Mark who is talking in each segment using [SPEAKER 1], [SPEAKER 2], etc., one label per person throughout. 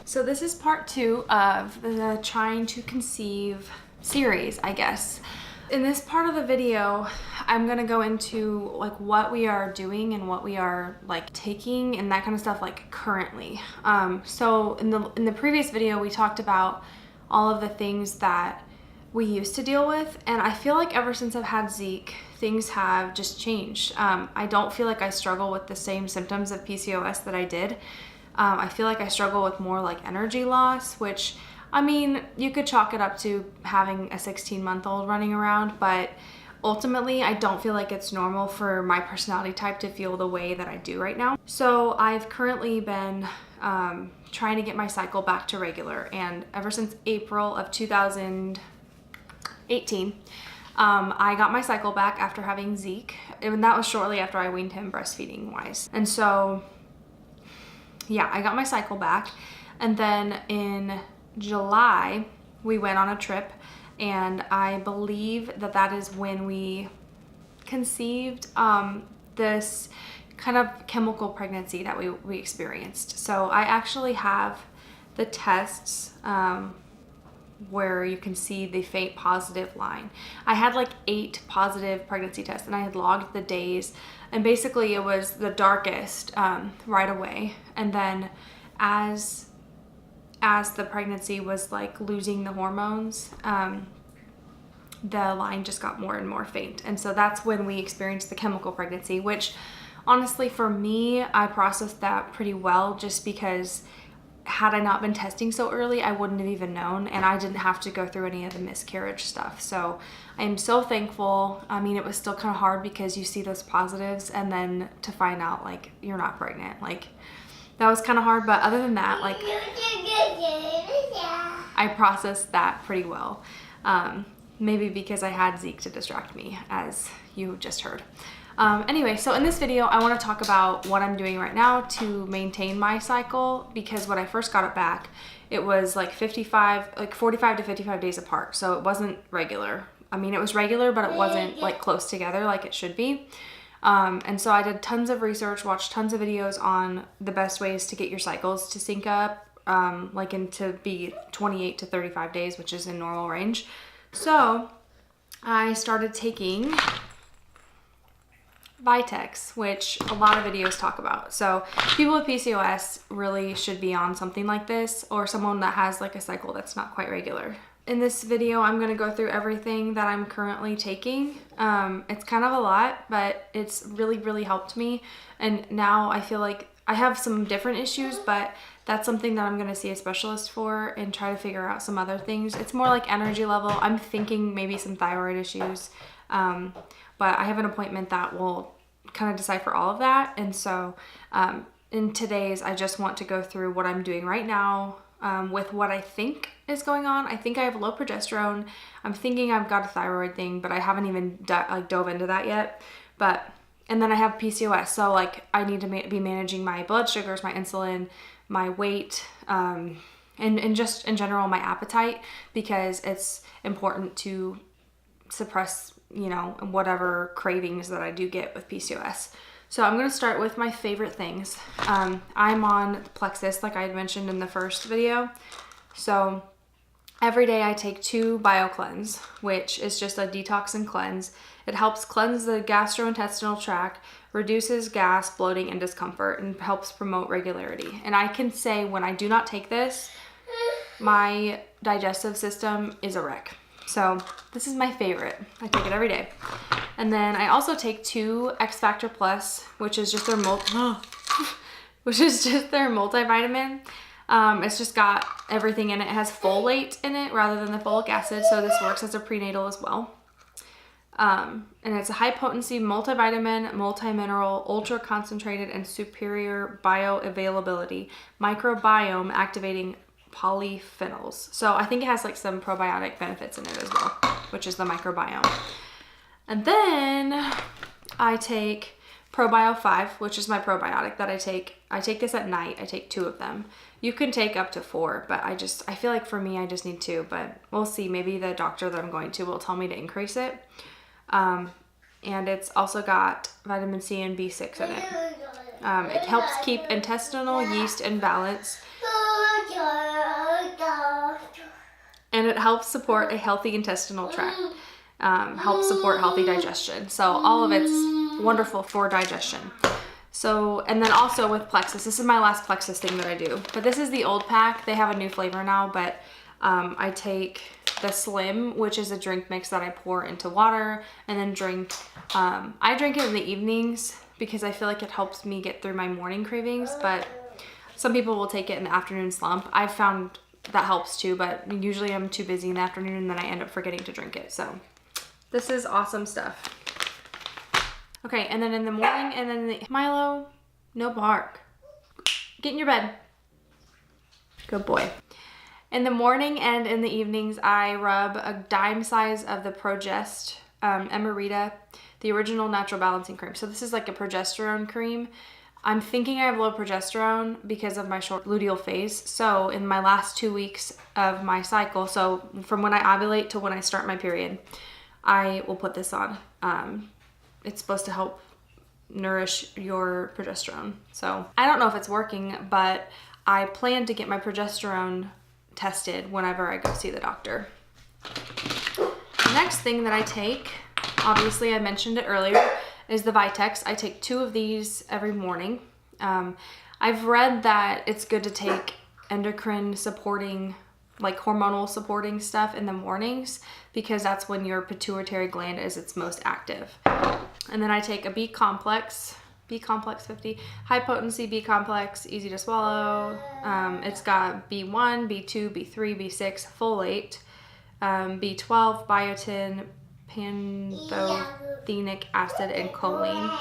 [SPEAKER 1] So this is part 2 of the trying to conceive series, I guess. In this part of the video, I'm gonna go into like what we are doing and what we are like taking and that kind of stuff like currently. So in the previous video, we talked about all of the things that we used to deal with, and I feel like ever since I've had Zeke, things have just changed. I don't feel like I struggle with the same symptoms of PCOS that I did. I feel like I struggle with more like energy loss, which, I mean, you could chalk it up to having a 16-month-old running around, but ultimately I don't feel like it's normal for my personality type to feel the way that I do right now. So I've currently been trying to get my cycle back to regular, and ever since April of 2018, I got my cycle back after having Zeke, and that was shortly after I weaned him breastfeeding wise. And so yeah, I got my cycle back, and then in July we went on a trip, and I believe that that is when we conceived this kind of chemical pregnancy that we experienced. So I actually have the tests where you can see the faint positive line. I had like 8 positive pregnancy tests, and I had logged the days, and basically it was the darkest right away, and then as the pregnancy was like losing the hormones, the line just got more and more faint. And so that's when we experienced the chemical pregnancy, which honestly for me, I processed that pretty well, just because had I not been testing so early, I wouldn't have even known, and I didn't have to go through any of the miscarriage stuff. So I'm so thankful. I mean, it was still kind of hard because you see those positives and then to find out like you're not pregnant, like that was kind of hard. But other than that, like I processed that pretty well. Maybe because I had Zeke to distract me, as you just heard. Anyway, so in this video, I want to talk about what I'm doing right now to maintain my cycle, because when I first got it back, it was like 45 to 55 days apart. So it wasn't regular. I mean, it was regular, but it wasn't like close together like it should be. And so I did tons of research, watched tons of videos on the best ways to get your cycles to sync up, like to be 28 to 35 days, which is in normal range. So I started taking Vitex, which a lot of videos talk about. So people with PCOS really should be on something like this, or someone that has like a cycle that's not quite regular. In this video, I'm going to go through everything that I'm currently taking. It's kind of a lot, but it's really helped me. And now I feel like I have some different issues, but that's something that I'm going to see a specialist for and try to figure out some other things. It's more like energy level. I'm thinking maybe some thyroid issues. But I have an appointment that will kind of decipher all of that. And so in today's, I just want to go through what I'm doing right now with what I think is going on. I think I have low progesterone. I'm thinking I've got a thyroid thing, but I haven't even dove into that yet. And then I have PCOS. So like I need to be managing my blood sugars, my insulin, my weight, and just in general, my appetite, because it's important to suppress, you know, whatever cravings that I do get with PCOS. So I'm going to start with my favorite things. I'm on Plexus, like I had mentioned in the first video. So every day I take 2 BioCleanse, which is just a detox and cleanse. It helps cleanse the gastrointestinal tract, reduces gas, bloating, and discomfort, and helps promote regularity. And I can say when I do not take this, my digestive system is a wreck. So this is my favorite. I take it every day. And then I also take 2 X Factor Plus, which is just their multivitamin. It's just got everything in it. It has folate in it rather than the folic acid, so this works as a prenatal as well. And it's a high potency multivitamin, multi-mineral, ultra concentrated, and superior bioavailability, microbiome activating polyphenols. So I think it has like some probiotic benefits in it as well, which is the microbiome. And then I take ProBio 5, which is my probiotic that I take. I take this at night. I take 2 of them. You can take up to 4, but I feel like for me, I just need 2, but we'll see. Maybe the doctor that I'm going to will tell me to increase it. And it's also got vitamin C and B6 in it. It helps keep intestinal yeast in balance. and it helps support a healthy intestinal tract, helps support healthy digestion. So all of it's wonderful for digestion. So, and then also with Plexus, this is my last Plexus thing that I do, but this is the old pack. They have a new flavor now, but I take the Slim, which is a drink mix that I pour into water and then drink. I drink it in the evenings because I feel like it helps me get through my morning cravings, but some people will take it in the afternoon slump. I've found that helps too, but usually I'm too busy in the afternoon and then I end up forgetting to drink it. So this is awesome stuff. Okay, and then in the morning, and then Milo, no bark. Get in your bed. Good boy. In the morning and in the evenings, I rub a dime size of the Progest Emerita, the original natural balancing cream. So this is like a progesterone cream. I'm thinking I have low progesterone because of my short luteal phase. So in my last 2 weeks of my cycle, so from when I ovulate to when I start my period, I will put this on. It's supposed to help nourish your progesterone. So I don't know if it's working, but I plan to get my progesterone tested whenever I go see the doctor. The next thing that I take, obviously I mentioned it earlier, is the Vitex. I take 2 of these every morning. I've read that it's good to take endocrine supporting, like hormonal supporting stuff in the mornings because that's when your pituitary gland is its most active. And then I take a B complex 50, high potency B complex, easy to swallow. It's got B1, B2, B3, B6, folate, B12, biotin, pantothenic acid, and choline.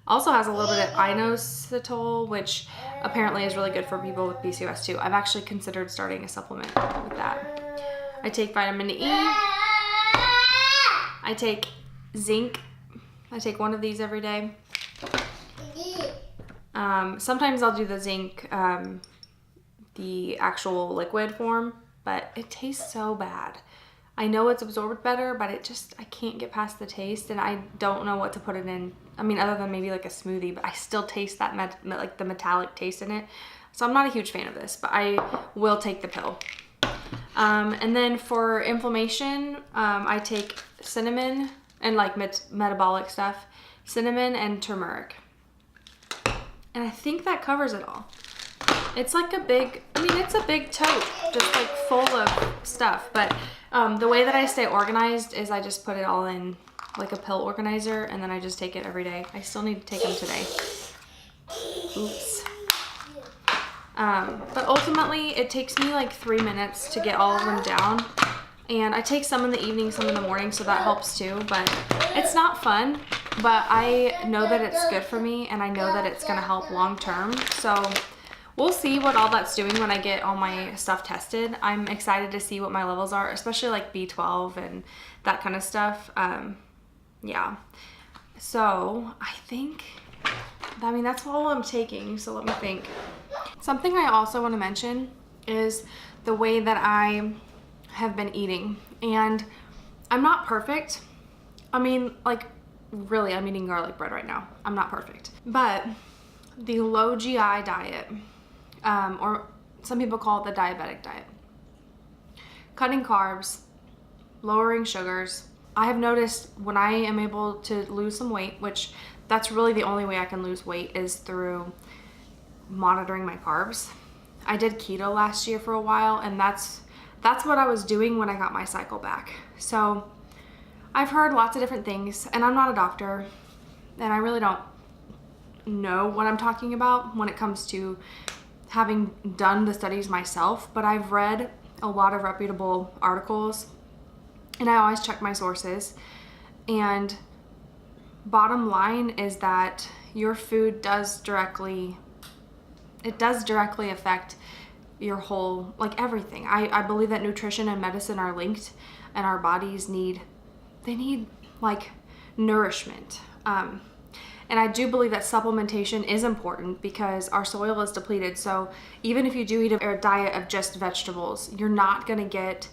[SPEAKER 1] Also has a little bit of inositol, which apparently is really good for people with PCOS too. I've actually considered starting a supplement with that. I take vitamin E. I take zinc. I take 1 of these every day. Sometimes I'll do the zinc, the actual liquid form, but it tastes so bad. I know it's absorbed better, but I can't get past the taste, and I don't know what to put it in. I mean, other than maybe like a smoothie, but I still taste that like the metallic taste in it. So I'm not a huge fan of this, but I will take the pill. And then for inflammation, I take cinnamon and like metabolic stuff, cinnamon and turmeric. And I think that covers it all. It's like it's a big tote, just like full of stuff. But the way that I stay organized is I just put it all in like a pill organizer and then I just take it every day. I still need to take them today. Oops. But ultimately it takes me like 3 minutes to get all of them down. And I take some in the evening, some in the morning, so that helps too. But it's not fun, but I know that it's good for me and I know that it's gonna help long term. So we'll see what all that's doing when I get all my stuff tested. I'm excited to see what my levels are, especially like B12 and that kind of stuff. Yeah. So I think, that's all I'm taking. So let me think. Something I also want to mention is the way that I have been eating. And I'm not perfect. Really, I'm eating garlic bread right now. I'm not perfect. But the low GI diet, or some people call it the diabetic diet, cutting carbs, lowering sugars. I have noticed when I am able to lose some weight, which that's really the only way I can lose weight is through monitoring my carbs. I did keto last year for a while, and that's what I was doing when I got my cycle back. So I've heard lots of different things, and I'm not a doctor, and I really don't know what I'm talking about when it comes to having done the studies myself, but I've read a lot of reputable articles, and I always check my sources. And bottom line is that your food does directly affect your whole, like everything. I believe that nutrition and medicine are linked, and our bodies need like nourishment. And I do believe that supplementation is important because our soil is depleted. So even if you do eat a diet of just vegetables, you're not gonna get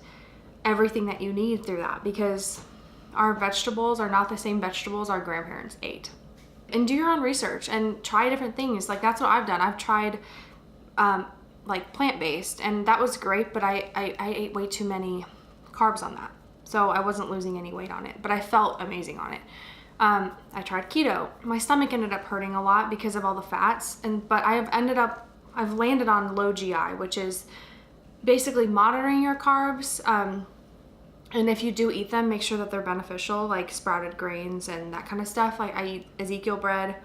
[SPEAKER 1] everything that you need through that because our vegetables are not the same vegetables our grandparents ate. And do your own research and try different things. Like that's what I've done. I've tried like plant-based, and that was great, but I ate way too many carbs on that. So I wasn't losing any weight on it, but I felt amazing on it. I tried keto. My stomach ended up hurting a lot because of all the fats, but I've landed on low GI, which is basically monitoring your carbs. And if you do eat them, make sure that they're beneficial, like sprouted grains and that kind of stuff. Like I eat Ezekiel bread,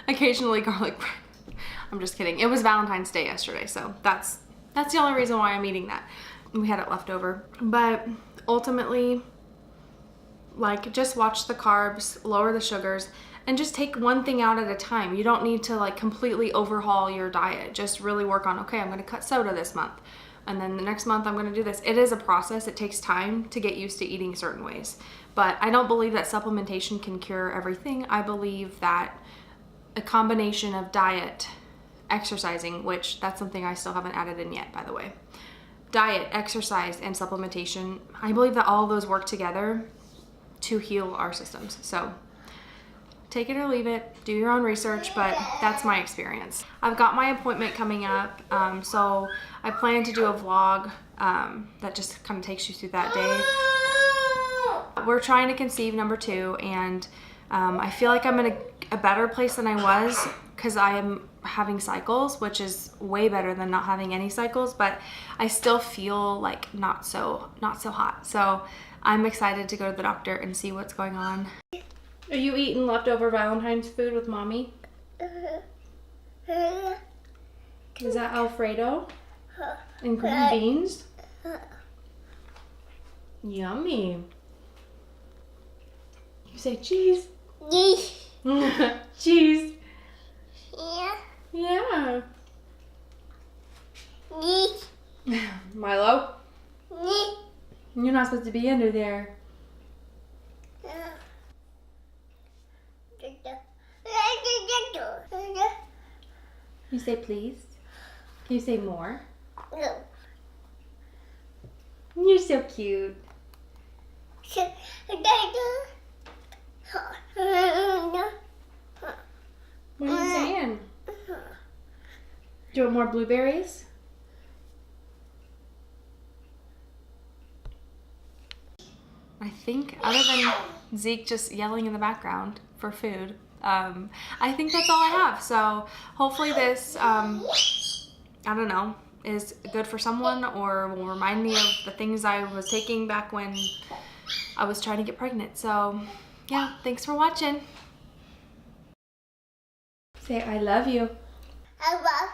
[SPEAKER 1] occasionally garlic bread. I'm just kidding. It was Valentine's Day yesterday, so that's the only reason why I'm eating that. We had it left over. But ultimately, like, just watch the carbs, lower the sugars, and just take one thing out at a time. You don't need to like completely overhaul your diet. Just really work on, okay, I'm gonna cut soda this month. And then the next month I'm gonna do this. It is a process. It takes time to get used to eating certain ways. But I don't believe that supplementation can cure everything. I believe that a combination of diet, exercising, which that's something I still haven't added in yet, by the way. Diet, exercise, and supplementation. I believe that all of those work together to heal our systems. So take it or leave it, do your own research, but that's my experience. I've got my appointment coming up, so I plan to do a vlog that just kind of takes you through that day. We're trying to conceive number 2, and I feel like I'm in a better place than I was because I am having cycles, which is way better than not having any cycles, but I still feel like not so hot. So I'm excited to go to the doctor and see what's going on. Are you eating leftover Valentine's food with mommy? Is that Alfredo? And green beans? Yummy. You say cheese. Cheese. Yeah. Milo? You're not supposed to be under there. You say please? Can you say more?
[SPEAKER 2] No.
[SPEAKER 1] You're so cute. What are you saying? Do you want more blueberries? I think other than Zeke just yelling in the background for food, I think that's all I have. So hopefully this, I don't know, is good for someone or will remind me of the things I was taking back when I was trying to get pregnant. So yeah, thanks for watching. Say I love you.
[SPEAKER 2] I love